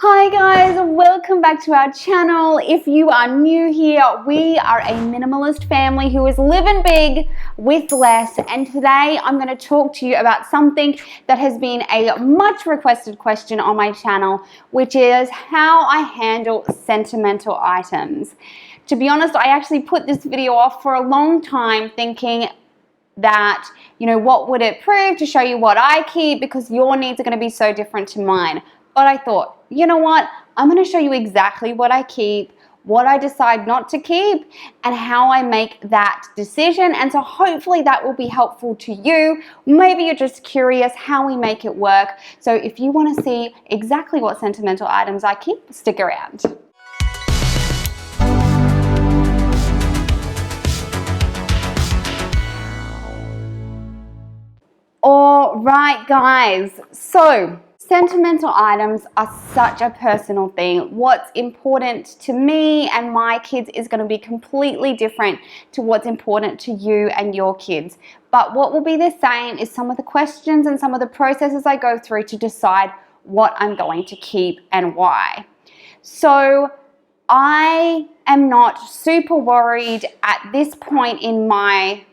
Hi guys, welcome back to our channel. If you are new here, we are a minimalist family who is living big with less, and today I'm going to talk to you about something that has been a much requested question on my channel, which is how I handle sentimental items. To be honest, I actually put this video off for a long time thinking that, what would it prove to show you what I keep, because your needs are going to be so different to mine. But I thought, you know what? I'm going to show you exactly what I keep, what I decide not to keep, and how I make that decision. And so hopefully that will be helpful to you. Maybe you're just curious how we make it work. So if you want to see exactly what sentimental items I keep, stick around. All right, guys. So sentimental items are such a personal thing. What's important to me and my kids is going to be completely different to what's important to you and your kids. But what will be the same is some of the questions and some of the processes I go through to decide what I'm going to keep and why. So I am not super worried at this point in my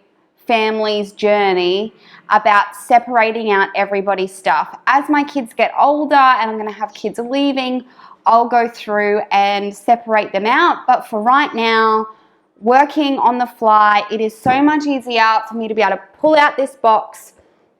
family's journey about separating out everybody's stuff. As my kids get older and I'm going to have kids leaving, I'll go through and separate them out. But for right now, working on the fly, it is so much easier for me to be able to pull out this box,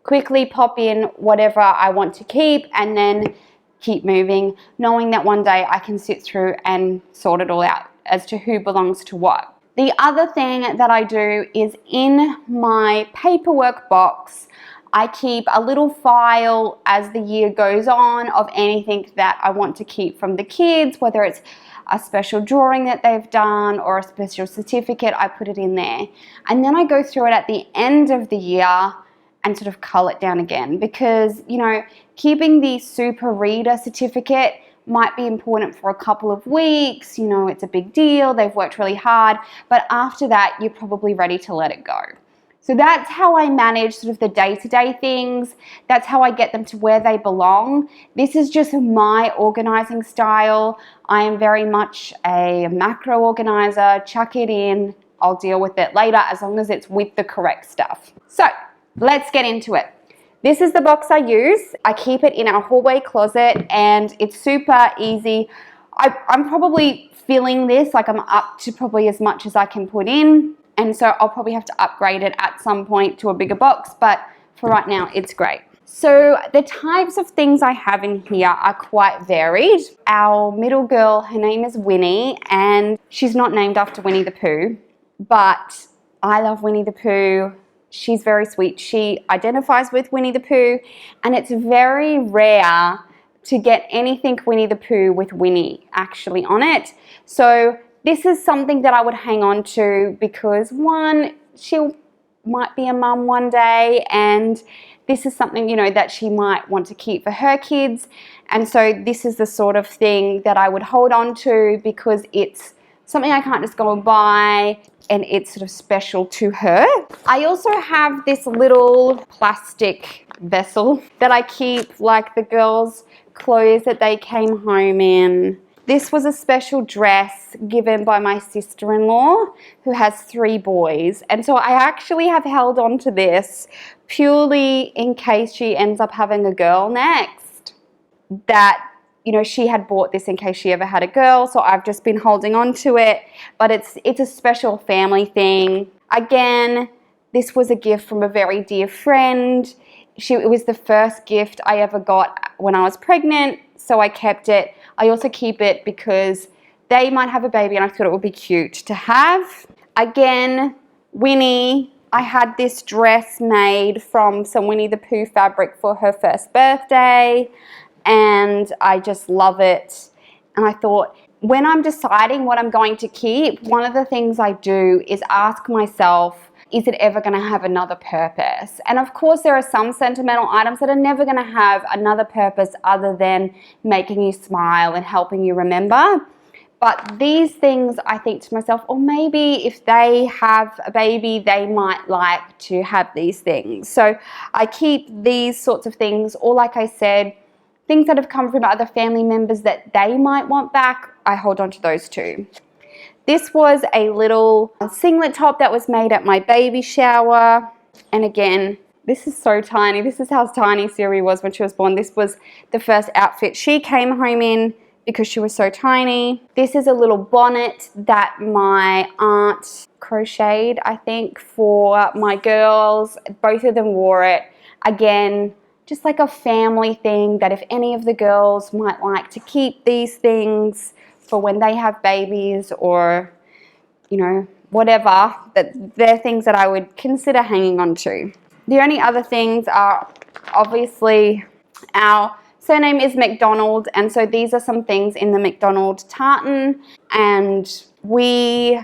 quickly pop in whatever I want to keep, and then keep moving, knowing that one day I can sit through and sort it all out as to who belongs to what. The other thing that I do is in my paperwork box, I keep a little file as the year goes on of anything that I want to keep from the kids, whether it's a special drawing that they've done or a special certificate, I put it in there. And then I go through it at the end of the year and sort of cull it down again, because, keeping the super reader certificate might be important for a couple of weeks, it's a big deal, they've worked really hard, but after that, you're probably ready to let it go. So that's how I manage sort of the day-to-day things. That's how I get them to where they belong. This is just my organizing style. I am very much a macro organizer. Chuck it in, I'll deal with it later, as long as it's with the correct stuff. So let's get into it. This is the box I use. I keep it in our hallway closet and it's super easy. I'm probably filling this, like I'm up to probably as much as I can put in. And so I'll probably have to upgrade it at some point to a bigger box, but for right now, it's great. So the types of things I have in here are quite varied. Our middle girl, her name is Winnie, and she's not named after Winnie the Pooh, but I love Winnie the Pooh. She's very sweet. She identifies with Winnie the Pooh, and it's very rare to get anything Winnie the Pooh with Winnie actually on it. So this is something that I would hang on to because, one, she might be a mum one day, and this is something, that she might want to keep for her kids. And so this is the sort of thing that I would hold on to because it's something I can't just go and buy, and it's sort of special to her. I also have this little plastic vessel that I keep like the girls' clothes that they came home in. This was a special dress given by my sister-in-law who has 3 boys. And so I actually have held on to this purely in case she ends up having a girl next, that she had bought this in case she ever had a girl, so I've just been holding on to it. But it's a special family thing. Again, this was a gift from a very dear friend. It was the first gift I ever got when I was pregnant, so I kept it. I also keep it because they might have a baby and I thought it would be cute to have. Again, Winnie, I had this dress made from some Winnie the Pooh fabric for her first birthday, and I just love it. And I thought, when I'm deciding what I'm going to keep, one of the things I do is ask myself, is it ever going to have another purpose? And of course, there are some sentimental items that are never going to have another purpose other than making you smile and helping you remember. But these things, I think to myself, or maybe if they have a baby, they might like to have these things. So I keep these sorts of things, or like I said, things that have come from other family members that they might want back, I hold on to those too. This was a little singlet top that was made at my baby shower. And again, this is so tiny. This is how tiny Siri was when she was born. This was the first outfit she came home in because she was so tiny. This is a little bonnet that my aunt crocheted, I think, for my girls. Both of them wore it. Again, just like a family thing that if any of the girls might like to keep these things for when they have babies or, you know, whatever, that they're things that I would consider hanging on to. The only other things are obviously our surname is McDonald, and so these are some things in the McDonald tartan, and we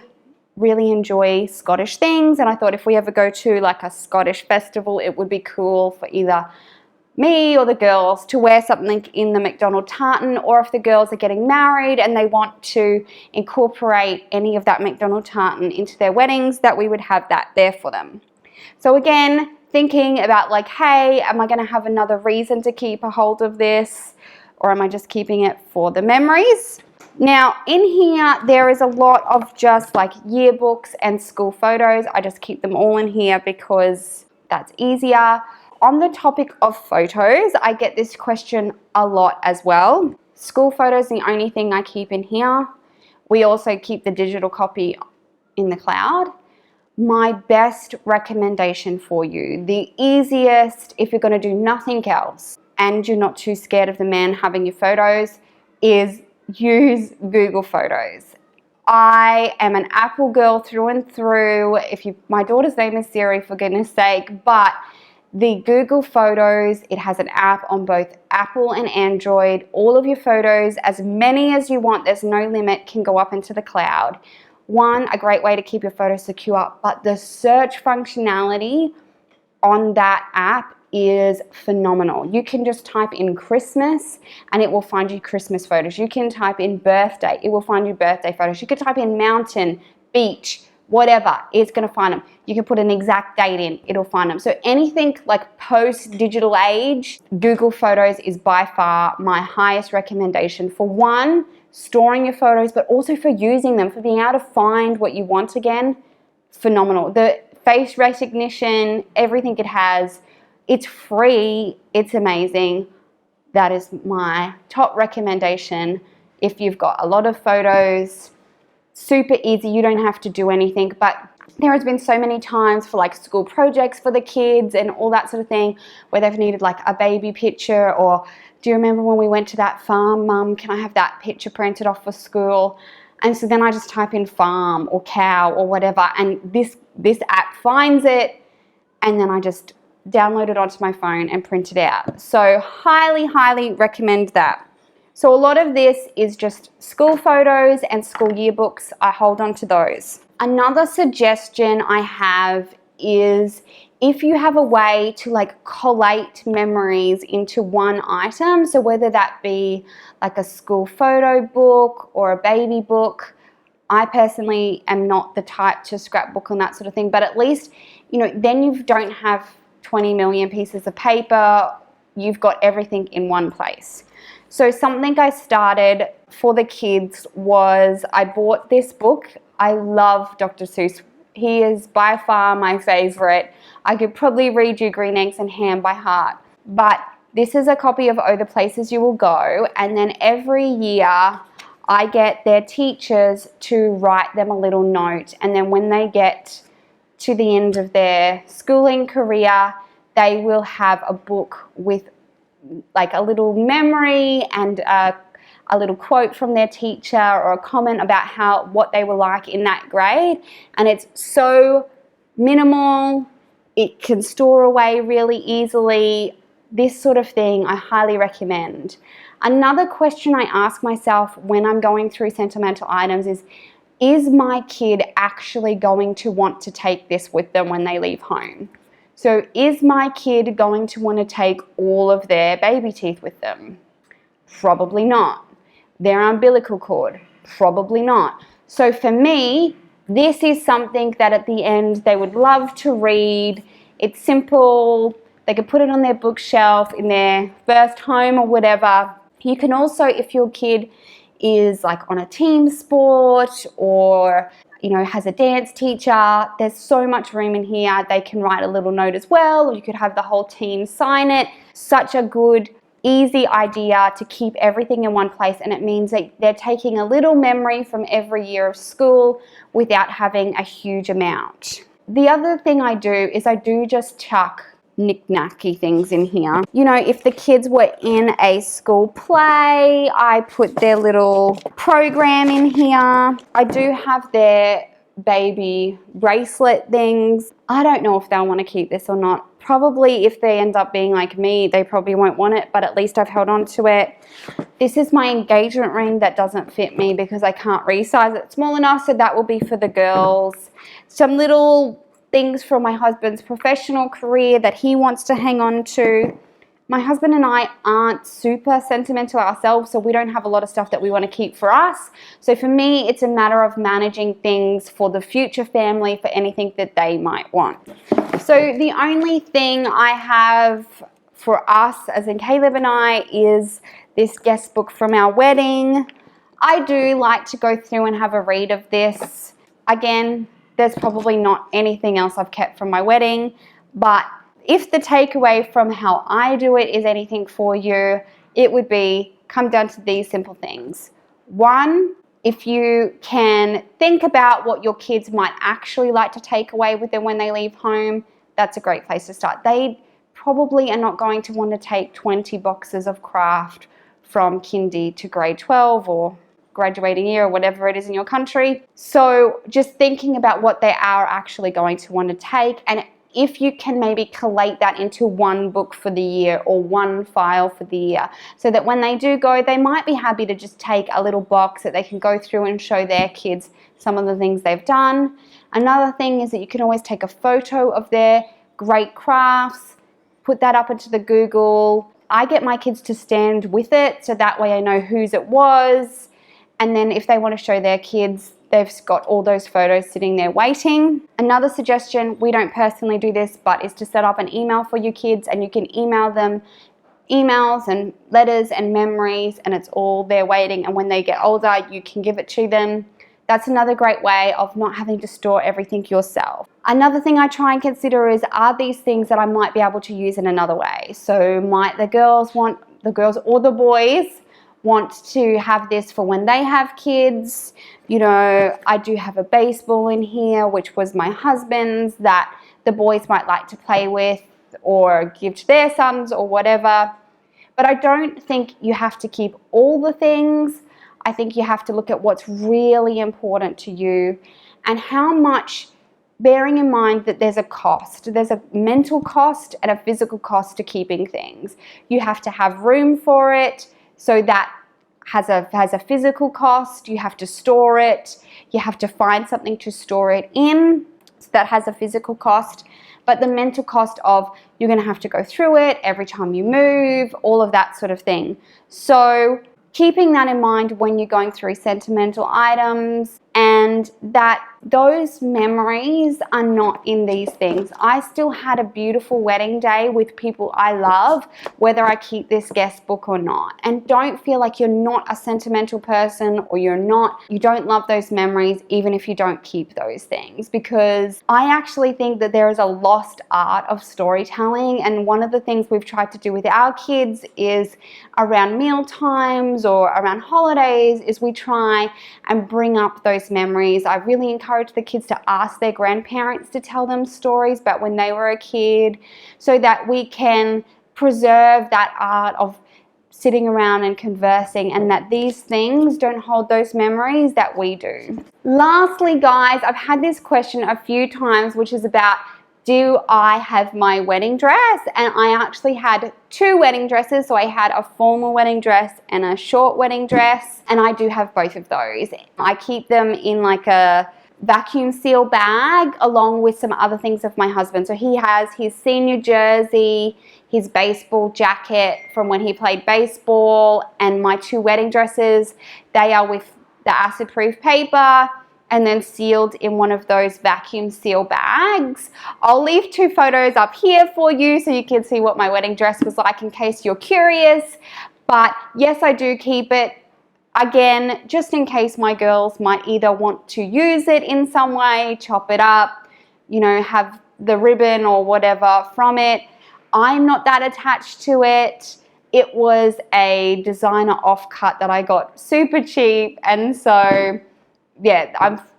really enjoy Scottish things, and I thought if we ever go to like a Scottish festival, it would be cool for either me or the girls to wear something in the McDonald tartan, or if the girls are getting married and they want to incorporate any of that McDonald tartan into their weddings, that we would have that there for them. So again, thinking about like, hey, am I going to have another reason to keep a hold of this, or am I just keeping it for the memories? Now in here there is a lot of just like yearbooks and school photos. I just keep them all in here because that's easier. On the topic of photos, I get this question a lot as well. School photos are the only thing I keep in here. We also keep the digital copy in the cloud. My best recommendation for you, the easiest if you're going to do nothing else and you're not too scared of the man having your photos, is use Google Photos. I am an Apple girl through and through. My daughter's name is Siri, for goodness sake, but the Google Photos, it has an app on both Apple and Android. All of your photos, as many as you want, there's no limit, can go up into the cloud. One, a great way to keep your photos secure, but the search functionality on that app is phenomenal. You can just type in Christmas and it will find you Christmas photos. You can type in birthday, it will find you birthday photos. You can type in mountain, beach, whatever, it's going to find them. You can put an exact date in, it'll find them. So anything like post-digital age, Google Photos is by far my highest recommendation for one, storing your photos, but also for using them, for being able to find what you want again. Phenomenal. The face recognition, everything it has, it's free, it's amazing. That is my top recommendation. If you've got a lot of photos, super easy, you don't have to do anything. But there has been so many times for like school projects for the kids and all that sort of thing where they've needed like a baby picture, or do you remember when we went to that farm, Mum, can I have that picture printed off for school? And so then I just type in farm or cow or whatever, and this app finds it, and then I just download it onto my phone and print it out. So highly, highly recommend that. So a lot of this is just school photos and school yearbooks. I hold on to those. Another suggestion I have is if you have a way to like collate memories into one item, so whether that be like a school photo book or a baby book. I personally am not the type to scrapbook and that sort of thing, but at least, you know, then you don't have 20 million pieces of paper. You've got everything in one place. So something I started for the kids was I bought this book. I love Dr. Seuss. He is by far my favorite. I could probably read you Green Eggs and Ham by heart. But this is a copy of Oh, the Places You Will Go. And then every year I get their teachers to write them a little note. And then when they get to the end of their schooling career, they will have a book with like a little memory and a little quote from their teacher or a comment about what they were like in that grade. And it's so minimal, it can store away really easily. This sort of thing I highly recommend. Another question I ask myself when I'm going through sentimental items is my kid actually going to want to take this with them when they leave home? So is my kid going to want to take all of their baby teeth with them? Probably not. Their umbilical cord? Probably not. So for me, this is something that at the end they would love to read. It's simple. They could put it on their bookshelf in their first home or whatever. You can also, if your kid is like on a team sport or has a dance teacher, there's so much room in here. They can write a little note as well, or you could have the whole team sign it. Such a good, easy idea to keep everything in one place, and it means that they're taking a little memory from every year of school without having a huge amount. The other thing I do is I do just chuck knick-knacky things in here. If the kids were in a school play, I put their little program in here. I do have their baby bracelet things. I don't know if they'll want to keep this or not. Probably if they end up being like me, they probably won't want it, but at least I've held on to it. This is my engagement ring that doesn't fit me because I can't resize it small enough, so that will be for the girls. Some little things from my husband's professional career that he wants to hang on to. My husband and I aren't super sentimental ourselves, so we don't have a lot of stuff that we want to keep for us. So for me, it's a matter of managing things for the future family, for anything that they might want. So the only thing I have for us, as in Caleb and I, is this guest book from our wedding. I do like to go through and have a read of this. Again, there's probably not anything else I've kept from my wedding, but if the takeaway from how I do it is anything for you, it would come down to these simple things. One, if you can think about what your kids might actually like to take away with them when they leave home, that's a great place to start. They probably are not going to want to take 20 boxes of craft from kindy to grade 12 or graduating year or whatever it is in your country. So just thinking about what they are actually going to want to take, and if you can maybe collate that into one book for the year or one file for the year, so that when they do go, they might be happy to just take a little box that they can go through and show their kids some of the things they've done. Another thing is that you can always take a photo of their great crafts, put that up into the Google. I get my kids to stand with it, so that way I know whose it was. And then if they want to show their kids, they've got all those photos sitting there waiting. Another suggestion, we don't personally do this, but is to set up an email for your kids, and you can email them emails and letters and memories, and it's all there waiting. And when they get older, you can give it to them. That's another great way of not having to store everything yourself. Another thing I try and consider is, are these things that I might be able to use in another way? So might the girls or the boys want to have this for when they have kids? I do have a baseball in here, which was my husband's, that the boys might like to play with or give to their sons or whatever. But I don't think you have to keep all the things. I think you have to look at what's really important to you and how much, bearing in mind that there's a cost. There's a mental cost and a physical cost to keeping things. You have to have room for it, so that has a physical cost. You have to store it. You have to find something to store it in, so that has a physical cost. But the mental cost of, you're going to have to go through it every time you move, all of that sort of thing. So keeping that in mind when you're going through sentimental items, and that those memories are not in these things. I still had a beautiful wedding day with people I love, whether I keep this guest book or not. And don't feel like you're not a sentimental person, or you don't love those memories even if you don't keep those things, because I actually think that there is a lost art of storytelling. And one of the things we've tried to do with our kids is, around meal times or around holidays, is we try and bring up those memories. I really encourage the kids to ask their grandparents to tell them stories about when they were a kid, so that we can preserve that art of sitting around and conversing, and that these things don't hold those memories that we do. Lastly, guys, I've had this question a few times, which is about, do I have my wedding dress? And I actually had two wedding dresses. So I had a formal wedding dress and a short wedding dress, and I do have both of those. I keep them in like a vacuum seal bag along with some other things of my husband. So he has his senior jersey, his baseball jacket from when he played baseball, and my two wedding dresses, they are with the acid proof paper. and then sealed in one of those vacuum seal bags. I'll leave 2 photos up here for you so you can see what my wedding dress was like in case you're curious. But yes, I do keep it, again, just in case my girls might either want to use it in some way, chop it up, you know, have the ribbon or whatever from it. I'm not that attached to it. It was a designer offcut that I got super cheap, and so yeah,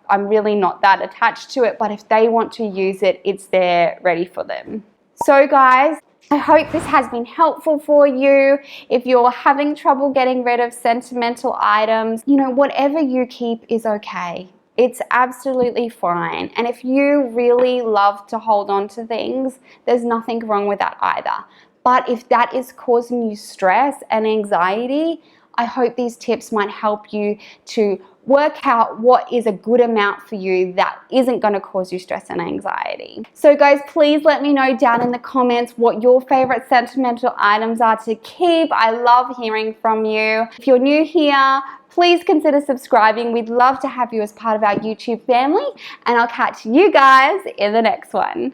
I'm really not that attached to it, but if they want to use it, it's there ready for them. So guys, I hope this has been helpful for you. If you're having trouble getting rid of sentimental items, you know, whatever you keep is okay. It's absolutely fine. And if you really love to hold on to things, there's nothing wrong with that either. But if that is causing you stress and anxiety, I hope these tips might help you to work out what is a good amount for you that isn't going to cause you stress and anxiety. So guys, please let me know down in the comments what your favorite sentimental items are to keep. I love hearing from you. If you're new here, please consider subscribing. We'd love to have you as part of our YouTube family, and I'll catch you guys in the next one.